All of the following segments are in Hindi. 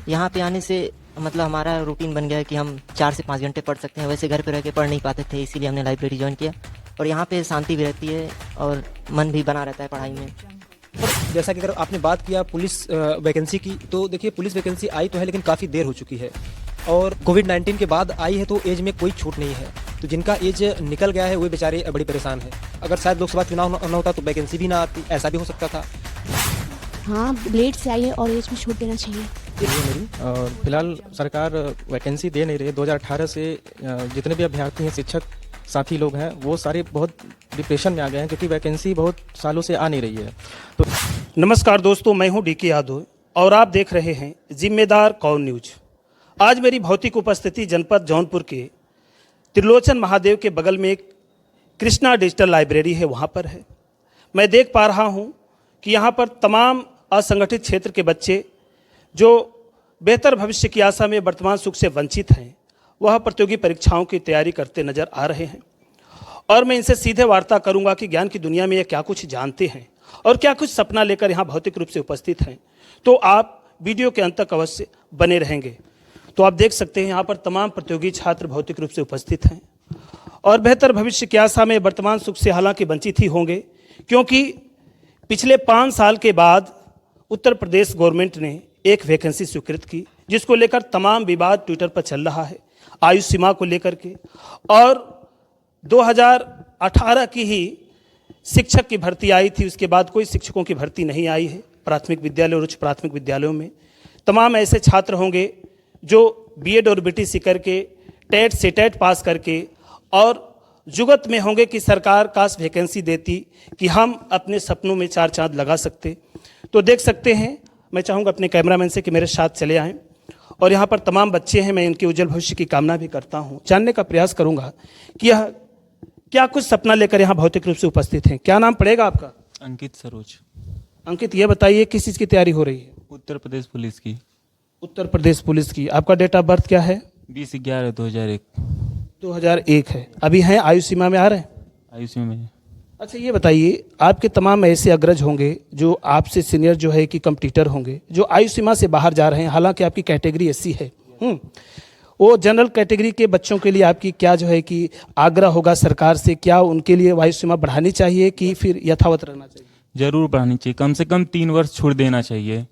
यहाँ पे आने से मतलब हमारा रूटीन बन गया है कि हम 4 से 5 घंटे पढ़ सकते हैं। वैसे घर पे रह के पढ़ नहीं पाते थे, इसीलिए हमने लाइब्रेरी ज्वाइन किया। और यहाँ पे शांति भी रहती है और मन भी बना रहता है पढ़ाई में। और जैसा कि अगर आपने बात किया पुलिस वैकेंसी की, तो देखिए पुलिस वैकेंसी आई तो है लेकिन काफ़ी देर हो चुकी है और कोविड-19 के बाद आई है, तो एज में कोई छूट नहीं है। तो जिनका एज निकल गया है वे बेचारे बड़ी परेशान हैं। अगर शायद लोकसभा चुनाव न होता तो वैकेंसी भी ना आती, ऐसा भी हो सकता था। हाँ, लेट से आई है और एज में छूट देना चाहिए। और फिलहाल सरकार वैकेंसी दे नहीं रही है। 2018 से जितने भी अभ्यर्थी हैं, शिक्षक साथी लोग हैं, वो सारे बहुत डिप्रेशन में आ गए हैं क्योंकि वैकेंसी बहुत सालों से आ नहीं रही है। तो नमस्कार दोस्तों, मैं हूं डीके यादव और आप देख रहे हैं जिम्मेदार कौन न्यूज। आज मेरी भौतिक उपस्थिति जनपद जौनपुर के त्रिलोचन महादेव के बगल में एक कृष्णा डिजिटल लाइब्रेरी है, वहां पर है। मैं देख पा रहा हूं कि यहां पर तमाम असंगठित क्षेत्र के बच्चे जो बेहतर भविष्य की आशा में वर्तमान सुख से वंचित हैं, वह प्रतियोगी परीक्षाओं की तैयारी करते नजर आ रहे हैं। और मैं इनसे सीधे वार्ता करूंगा कि ज्ञान की दुनिया में ये क्या कुछ जानते हैं और क्या कुछ सपना लेकर यहाँ भौतिक रूप से उपस्थित हैं। तो आप वीडियो के अंत तक अवश्य बने रहेंगे। तो आप देख सकते हैं यहाँ पर तमाम प्रतियोगी छात्र भौतिक रूप से उपस्थित हैं और बेहतर भविष्य की आशा में वर्तमान सुख से हालांकि वंचित ही होंगे, क्योंकि पिछले 5 साल के बाद उत्तर प्रदेश गवर्नमेंट ने एक वैकेंसी स्वीकृत की, जिसको लेकर तमाम विवाद ट्विटर पर चल रहा है आयु सीमा को लेकर के। और 2018 की ही शिक्षक की भर्ती आई थी, उसके बाद कोई शिक्षकों की भर्ती नहीं आई है। प्राथमिक विद्यालय और उच्च प्राथमिक विद्यालयों में तमाम ऐसे छात्र होंगे जो बीएड और बीटीसी करके टेट सेटेट पास करके और जुगत में होंगे कि सरकार काश वैकेंसी देती कि हम अपने सपनों में 4 चांद लगा सकते। तो देख सकते हैं, मैं चाहूँगा अपने कैमरामैन से कि मेरे साथ चले आएँ। और यहाँ पर तमाम बच्चे हैं, मैं इनके उज्जवल भविष्य की कामना भी करता हूँ। जानने का प्रयास करूँगा कि यह क्या कुछ सपना लेकर यहाँ भौतिक रूप से उपस्थित हैं। क्या नाम पड़ेगा आपका? अंकित सरोज। अंकित, ये बताइए किस चीज़ की तैयारी हो रही है? उत्तर प्रदेश पुलिस की। उत्तर प्रदेश पुलिस की। आपका डेट ऑफ बर्थ क्या है? 20/11/2001। 2001 है। अभी हैं आयु सीमा में आ रहे हैं? आयु सीमा में। अच्छा, ये बताइए, आपके तमाम ऐसे अग्रज होंगे जो आपसे सीनियर जो है कि कंपटीटर होंगे जो आयु सीमा से बाहर जा रहे हैं, हालांकि आपकी कैटेगरी एससी है। वो जनरल कैटेगरी के बच्चों के लिए आपकी क्या जो है कि आग्रह होगा सरकार से? क्या उनके लिए आयु सीमा बढ़ानी चाहिए कि फिर यथावत रहना चाहिए? जरूर बढ़ानी चाहिए, कम से कम 3 वर्ष छूट देना चाहिए।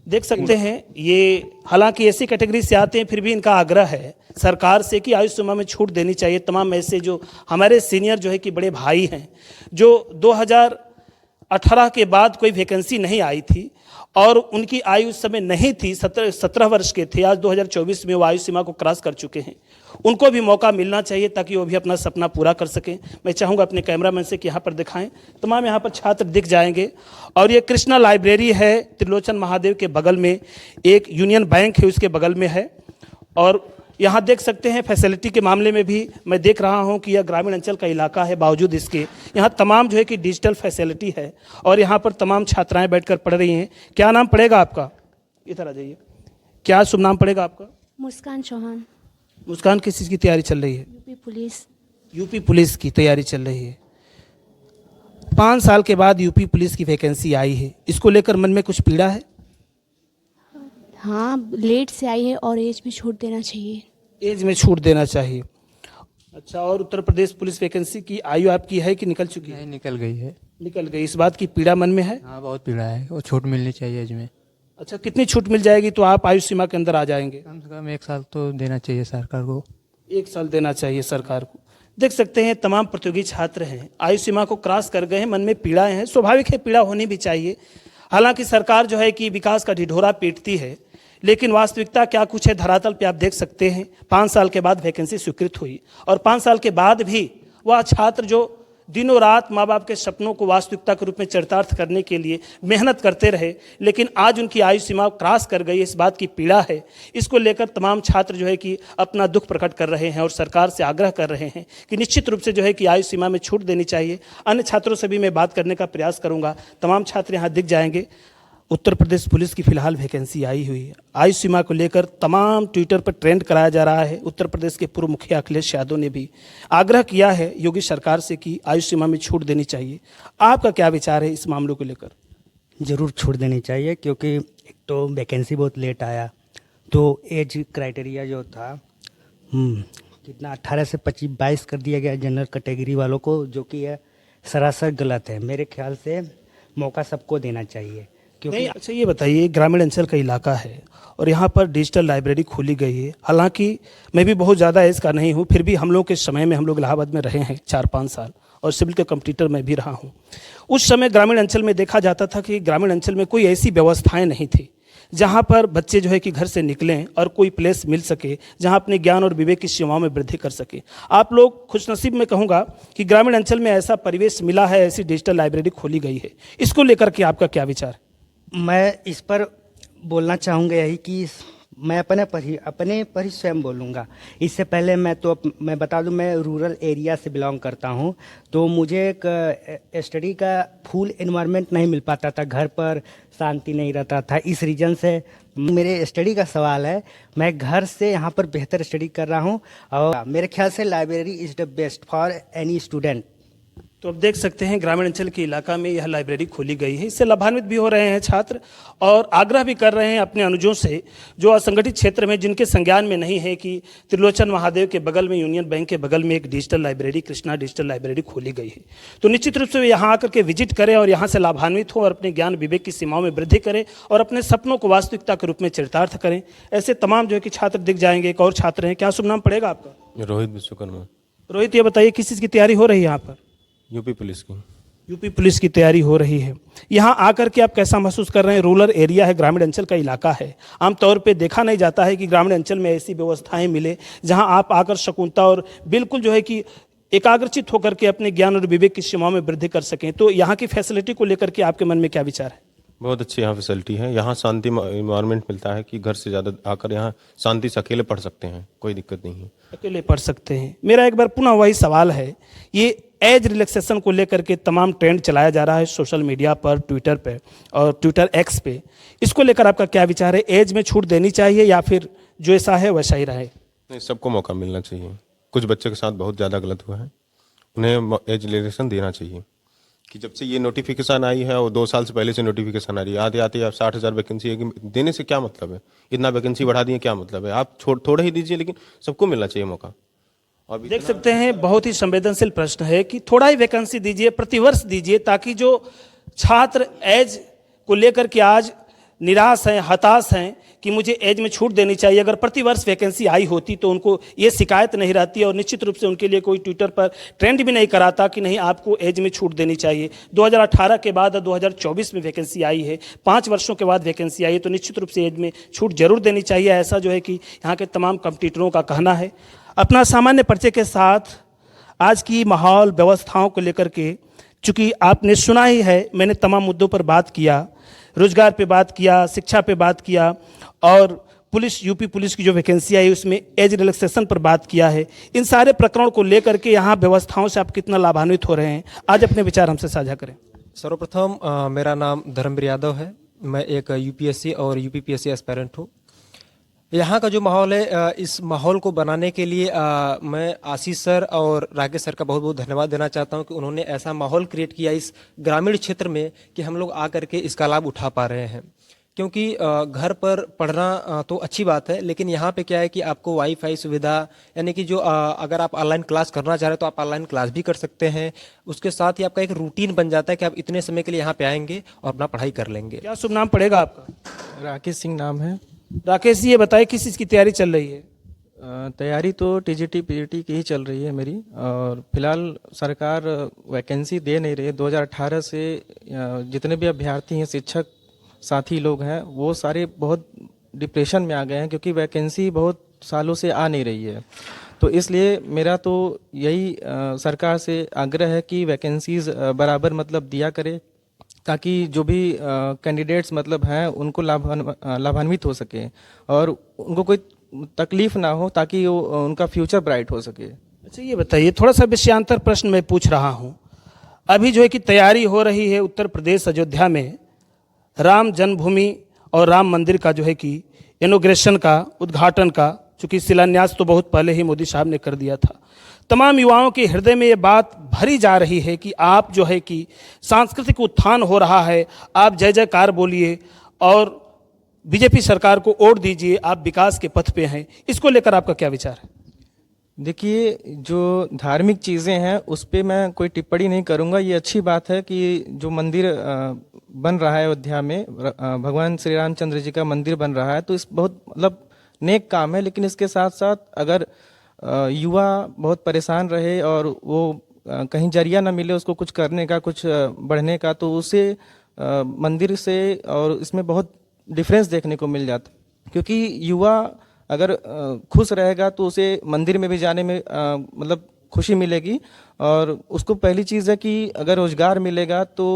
देख सकते हैं, ये हालांकि ऐसी कैटेगरी से आते हैं, फिर भी इनका आग्रह है सरकार से कि आयु सीमा में छूट देनी चाहिए। तमाम ऐसे जो हमारे सीनियर जो है कि बड़े भाई हैं, जो 2018 के बाद कोई वैकेंसी नहीं आई थी और उनकी आयु उस समय नहीं थी, 17 वर्ष के थे। आज 2024 में वो आयु सीमा को क्रॉस कर चुके हैं। उनको भी मौका मिलना चाहिए ताकि वो भी अपना सपना पूरा कर सकें। मैं चाहूँगा अपने कैमरामैन से कि यहाँ पर दिखाएं। तमाम यहाँ पर छात्र दिख जाएंगे। और ये कृष्णा लाइब्रेरी है, त्रिलोचन महादेव के बगल में एक यूनियन बैंक है, उसके बगल में है। और यहाँ देख सकते हैं फैसिलिटी के मामले में भी मैं देख रहा हूँ कि यह ग्रामीण अंचल का इलाका है, बावजूद इसके यहाँ तमाम जो है कि डिजिटल फैसिलिटी है और यहाँ पर तमाम छात्राएं बैठकर पढ़ रही हैं। क्या नाम पड़ेगा आपका? इधर आ जाइए। क्या शुभ नाम पड़ेगा आपका? मुस्कान चौहान। मुस्कान, किस चीज़ की तैयारी चल रही है? UP police. यूपी पुलिस की तैयारी चल रही है। 5 साल के बाद यूपी पुलिस की वैकेंसी आई है, इसको लेकर मन में कुछ पीड़ा है? हाँ, लेट से आई है और एज में छूट देना चाहिए। एज में छूट देना चाहिए। अच्छा, और उत्तर प्रदेश पुलिस वैकेंसी की आयु आपकी है कि निकल चुकी है? नहीं, निकल गई है। निकल गई। इस बात की पीड़ा मन में है? हाँ, बहुत पीड़ा है, वो छूट मिलनी चाहिए एज में। अच्छा, कितनी छूट मिल जाएगी तो आप आयु सीमा के अंदर आ जाएंगे? कम से कम 1 साल तो देना चाहिए सरकार को। 1 साल देना चाहिए सरकार को। देख सकते हैं तमाम प्रतियोगी छात्र हैं, आयु सीमा को क्रॉस कर गए हैं, मन में पीड़ाएं हैं। स्वाभाविक है, पीड़ा होनी भी चाहिए। हालांकि सरकार जो है कि विकास का ढिढोरा पीटती है, लेकिन वास्तविकता क्या कुछ है धरातल पे आप देख सकते हैं। 5 साल के बाद वैकेंसी स्वीकृत हुई और 5 साल के बाद भी वह छात्र जो दिनों रात माँ बाप के सपनों को वास्तविकता के रूप में चरितार्थ करने के लिए मेहनत करते रहे, लेकिन आज उनकी आयु सीमा क्रॉस कर गई। इस बात की पीड़ा है। इसको लेकर तमाम छात्र जो है कि अपना दुख प्रकट कर रहे हैं और सरकार से आग्रह कर रहे हैं कि निश्चित रूप से जो है कि आयु सीमा में छूट देनी चाहिए। अन्य छात्रों से भी मैं बात करने का प्रयास करूँगा। तमाम छात्र यहाँ दिख जाएंगे। उत्तर प्रदेश पुलिस की फिलहाल वैकेंसी आई हुई है। आयु सीमा को लेकर तमाम ट्विटर पर ट्रेंड कराया जा रहा है। उत्तर प्रदेश के पूर्व मुखिया अखिलेश यादव ने भी आग्रह किया है योगी सरकार से कि आयु सीमा में छूट देनी चाहिए। आपका क्या विचार है इस मामलों को लेकर? ज़रूर छूट देनी चाहिए, क्योंकि एक तो वैकेंसी बहुत लेट आया, तो एज क्राइटेरिया जो था कितना 18 से 22 कर दिया गया जनरल कैटेगरी वालों को, जो कि है सरासर गलत है। मेरे ख्याल से मौका सबको देना चाहिए, क्योंकि नहीं, अच्छा ये बताइए, ग्रामीण अंचल का इलाका है और यहाँ पर डिजिटल लाइब्रेरी खोली गई है। हालांकि मैं भी बहुत ज़्यादा एज का नहीं हूँ, फिर भी हम लोग के समय में हम लोग इलाहाबाद में रहे हैं 4-5 साल, और सिविल के कंप्यूटर में भी रहा हूँ। उस समय ग्रामीण अंचल में देखा जाता था कि ग्रामीण अंचल में कोई ऐसी व्यवस्थाएं नहीं थी जहाँ पर बच्चे जो है कि घर से निकलें और कोई प्लेस मिल सके जहाँ अपने ज्ञान और विवेक की सीमाओं में वृद्धि कर सके। आप लोग खुशनसीब में कहूँगा कि ग्रामीण अंचल में ऐसा परिवेश मिला है, ऐसी डिजिटल लाइब्रेरी खोली गई है। इसको लेकर के आपका क्या विचार है? मैं इस पर बोलना चाहूँगा यही कि मैं अपने पर ही स्वयं बोलूँगा। इससे पहले मैं बता दूं, मैं रूरल एरिया से बिलोंग करता हूं, तो मुझे एक स्टडी का फुल एनवायरनमेंट नहीं मिल पाता था, घर पर शांति नहीं रहता था। इस रीजन से मेरे स्टडी का सवाल है, मैं घर से यहाँ पर बेहतर स्टडी कर रहा हूँ, और मेरे ख्याल से library is the best for any student. तो अब देख सकते हैं ग्रामीण अंचल के इलाका में यह लाइब्रेरी खोली गई है। इससे लाभान्वित भी हो रहे हैं छात्र, और आग्रह भी कर रहे हैं अपने अनुजों से जो असंगठित क्षेत्र में, जिनके संज्ञान में नहीं है, कि त्रिलोचन महादेव के बगल में, यूनियन बैंक के बगल में एक digital library, Krishna digital library खोली गई है। तो निश्चित रूप से वे यहाँ आकर के विजिट करें और यहाँ से लाभान्वित हो और अपने ज्ञान विवेक की सीमाओं में वृद्धि करें और अपने सपनों को वास्तविकता के रूप में चरितार्थ करें। ऐसे तमाम जो है कि छात्र दिख जाएंगे। एक और छात्र हैं, क्या शुभ नाम पड़ेगा आपका? रोहित विश्वकर्मा। रोहित, ये बताइए किस चीज़ की तैयारी हो रही है यहाँ पर? यूपी पुलिस की। यूपी पुलिस की तैयारी हो रही है। यहाँ आकर के आप कैसा महसूस कर रहे हैं? रूरल एरिया है, ग्रामीण अंचल का इलाका है। आमतौर पे देखा नहीं जाता है कि ग्रामीण अंचल में ऐसी व्यवस्थाएं मिले जहाँ आप आकर शकुंता और बिल्कुल जो है कि एकाग्रचित होकर के अपने ज्ञान और विवेक की सीमाओं में वृद्धि कर सकें। तो यहाँ की फैसिलिटी को लेकर के आपके मन में क्या विचार है? बहुत अच्छी यहाँ फैसिलिटी है। यहाँ शांति इन्वायरमेंट मिलता है कि घर से ज़्यादा आकर यहाँ शांति से अकेले पढ़ सकते हैं, कोई दिक्कत नहीं है, अकेले पढ़ सकते हैं। मेरा एक बार पुनः वही सवाल है, ये एज रिलैक्सेशन को लेकर के तमाम ट्रेंड चलाया जा रहा है सोशल मीडिया पर, ट्विटर पे और ट्विटर एक्स पे। इसको लेकर आपका क्या विचार है? एज में छूट देनी चाहिए या फिर जो ऐसा है वैसा ही रहे? नहीं, सबको मौका मिलना चाहिए। कुछ बच्चे के साथ बहुत ज़्यादा गलत हुआ है, उन्हें एज रिलैक्सेशन देना चाहिए। कि जब से ये नोटिफिकेशन आई है और 2 साल से पहले से नोटिफिकेशन आ रही है, आते आते आप 60,000 वैकेंसी है, देने से क्या मतलब है? इतना वैकेंसी बढ़ा दिए, क्या मतलब है? आप थोड़े ही दीजिए, लेकिन सबको मिलना चाहिए मौका। और देख सकते हैं, बहुत ही संवेदनशील प्रश्न है कि थोड़ा ही वैकेंसी दीजिए, प्रतिवर्ष दीजिए, ताकि जो छात्र एज को लेकर के आज निराश हैं, हताश हैं कि मुझे एज में छूट देनी चाहिए, अगर प्रतिवर्ष वैकेंसी आई होती तो उनको ये शिकायत नहीं रहती और निश्चित रूप से उनके लिए कोई ट्विटर पर ट्रेंड भी नहीं कराता कि नहीं आपको एज में छूट देनी चाहिए। 2018 के बाद 2024 में वैकेंसी आई है, 5 वर्षों के बाद वैकेंसी आई है, तो निश्चित रूप से एज में छूट जरूर देनी चाहिए। ऐसा जो है कि यहाँ के तमाम कॉम्पिटिटरों का कहना है। अपना सामान्य परिचय के साथ आज की माहौल व्यवस्थाओं को लेकर के, चूँकि आपने सुना ही है, मैंने तमाम मुद्दों पर बात किया, रोजगार पे बात किया, शिक्षा पे बात किया, और पुलिस, यूपी पुलिस की जो वैकेंसी आई उसमें एज रिलैक्सेशन पर बात किया है। इन सारे प्रकरणों को लेकर के यहाँ व्यवस्थाओं से आप कितना लाभान्वित हो रहे हैं, आज अपने विचार हमसे साझा करें। सर्वप्रथम मेरा नाम धर्मवीर यादव है। मैं एक यूपीएससी और यूपीपीएससी एस्पायरेंट हूँ। यहाँ का जो माहौल है, इस माहौल को बनाने के लिए मैं आशीष सर और राकेश सर का बहुत बहुत धन्यवाद देना चाहता हूँ कि उन्होंने ऐसा माहौल क्रिएट किया इस ग्रामीण क्षेत्र में कि हम लोग आकर के इसका लाभ उठा पा रहे हैं। क्योंकि घर पर पढ़ना तो अच्छी बात है, लेकिन यहाँ पे क्या है कि आपको वाईफाई सुविधा, यानी कि जो अगर आप ऑनलाइन क्लास करना चाह रहे हो तो आप ऑनलाइन क्लास भी कर सकते हैं। उसके साथ ही आपका एक रूटीन बन जाता है कि आप इतने समय के लिए यहाँ पे आएंगे और अपना पढ़ाई कर लेंगे। क्या शुभ नाम पड़ेगा आपका? राकेश सिंह नाम है। राकेश जी, ये बताइए किस चीज़ की तैयारी चल रही है? तैयारी तो टीजीटी पीजीटी की ही चल रही है मेरी, और फिलहाल सरकार वैकेंसी दे नहीं रही है। 2018 से जितने भी अभ्यर्थी हैं, शिक्षक साथी लोग हैं, वो सारे बहुत डिप्रेशन में आ गए हैं क्योंकि वैकेंसी बहुत सालों से आ नहीं रही है। तो इसलिए मेरा तो यही सरकार से आग्रह है कि वैकेंसीज बराबर मतलब दिया करे, ताकि जो भी कैंडिडेट्स मतलब हैं उनको लाभान्वित हो सके और उनको कोई तकलीफ ना हो, ताकि उनका फ्यूचर ब्राइट हो सके। अच्छा, ये बताइए, थोड़ा सा विषयांतर प्रश्न मैं पूछ रहा हूँ। अभी जो है कि तैयारी हो रही है उत्तर प्रदेश अयोध्या में राम जन्मभूमि और राम मंदिर का जो है कि इनॉग्रेशन का, उद्घाटन का, चूँकि शिलान्यास तो बहुत पहले ही मोदी साहब ने कर दिया था। तमाम युवाओं के हृदय में ये बात भरी जा रही है कि आप जो है कि सांस्कृतिक उत्थान हो रहा है, आप जय जयकार बोलिए और बीजेपी सरकार को वोट दीजिए, आप विकास के पथ पे हैं, इसको लेकर आपका क्या विचार है? देखिए, जो धार्मिक चीज़ें हैं उस पे मैं कोई टिप्पणी नहीं करूंगा। ये अच्छी बात है कि जो मंदिर बन रहा है अयोध्या में, भगवान श्री रामचंद्र जी का मंदिर बन रहा है, तो इस बहुत मतलब नेक काम है। लेकिन इसके साथ साथ अगर युवा बहुत परेशान रहे और वो कहीं जरिया ना मिले उसको कुछ करने का, कुछ बढ़ने का, तो उसे मंदिर से और इसमें बहुत डिफरेंस देखने को मिल जाता। क्योंकि युवा अगर खुश रहेगा तो उसे मंदिर में भी जाने में मतलब खुशी मिलेगी। और उसको पहली चीज़ है कि अगर रोजगार मिलेगा तो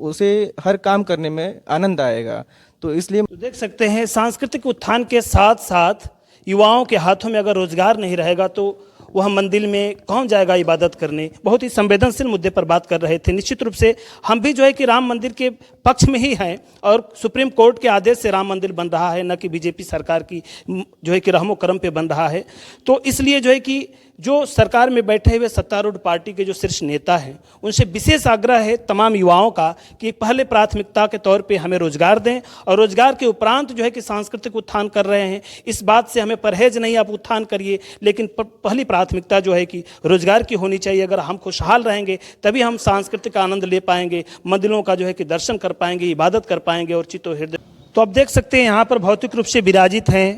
उसे हर काम करने में आनंद आएगा। तो इसलिए तो देख सकते हैं, सांस्कृतिक उत्थान के साथ साथ युवाओं के हाथों में अगर रोजगार नहीं रहेगा तो वह मंदिर में कौन जाएगा इबादत करने। बहुत ही संवेदनशील मुद्दे पर बात कर रहे थे। निश्चित रूप से हम भी जो है कि राम मंदिर के पक्ष में ही हैं और सुप्रीम कोर्ट के आदेश से राम मंदिर बन रहा है, न कि बीजेपी सरकार की जो है कि रहमो करम पे बन रहा है। तो इसलिए जो है कि जो सरकार में बैठे हुए सत्तारूढ़ पार्टी के जो शीर्ष नेता हैं, उनसे विशेष आग्रह है तमाम युवाओं का कि पहले प्राथमिकता के तौर पे हमें रोजगार दें, और रोजगार के उपरांत जो है कि सांस्कृतिक उत्थान कर रहे हैं, इस बात से हमें परहेज नहीं, आप उत्थान करिए, लेकिन पहली प्राथमिकता जो है कि रोजगार की होनी चाहिए। अगर हम खुशहाल रहेंगे तभी हम सांस्कृतिक आनंद ले पाएंगे, मंदिरों का जो है कि दर्शन कर पाएंगे, इबादत कर पाएंगे और चित्तो हृदय। तो आप देख सकते हैं यहाँ पर भौतिक रूप से विराजित हैं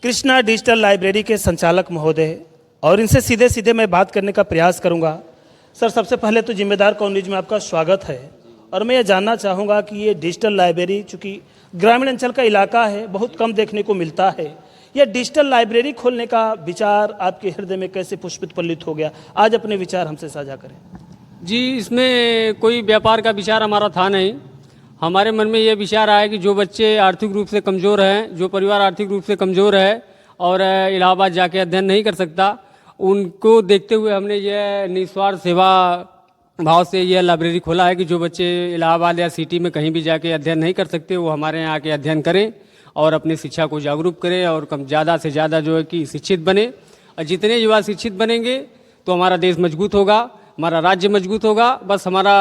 कृष्णा डिजिटल लाइब्रेरी के संचालक महोदय, और इनसे सीधे सीधे मैं बात करने का प्रयास करूंगा। सर, सबसे पहले तो जिम्मेदार कौन न्यूज़ में आपका स्वागत है, और मैं ये जानना चाहूँगा कि ये डिजिटल लाइब्रेरी चूँकि ग्रामीण अंचल का इलाका है, बहुत कम देखने को मिलता है, यह डिजिटल लाइब्रेरी खोलने का विचार आपके हृदय में कैसे पुष्पित हो गया? आज अपने विचार हमसे साझा करें। जी, इसमें कोई व्यापार का विचार हमारा था नहीं। हमारे मन में ये विचार आया कि जो बच्चे आर्थिक रूप से कमज़ोर हैं, जो परिवार आर्थिक रूप से कमज़ोर है और इलाहाबाद जाके अध्ययन नहीं कर सकता, उनको देखते हुए हमने यह निस्वार्थ सेवा भाव से यह लाइब्रेरी खोला है कि जो बच्चे इलाहाबाद या सिटी में कहीं भी जाके अध्ययन नहीं कर सकते, वो हमारे यहाँ आके अध्ययन करें और अपनी शिक्षा को जागरूक करें और कम ज़्यादा से ज़्यादा जो है कि शिक्षित बने। और जितने युवा शिक्षित बनेंगे तो हमारा देश मजबूत होगा, हमारा राज्य मजबूत होगा। बस हमारा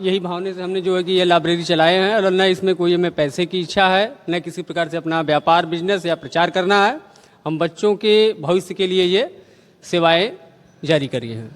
यही भावना से हमने जो है कि ये लाइब्रेरी चलाए हैं, और न इसमें कोई हमें पैसे की इच्छा है, न किसी प्रकार से अपना व्यापार बिजनेस या प्रचार करना है। हम बच्चों के भविष्य के लिए ये सेवाएं जारी करी हैं।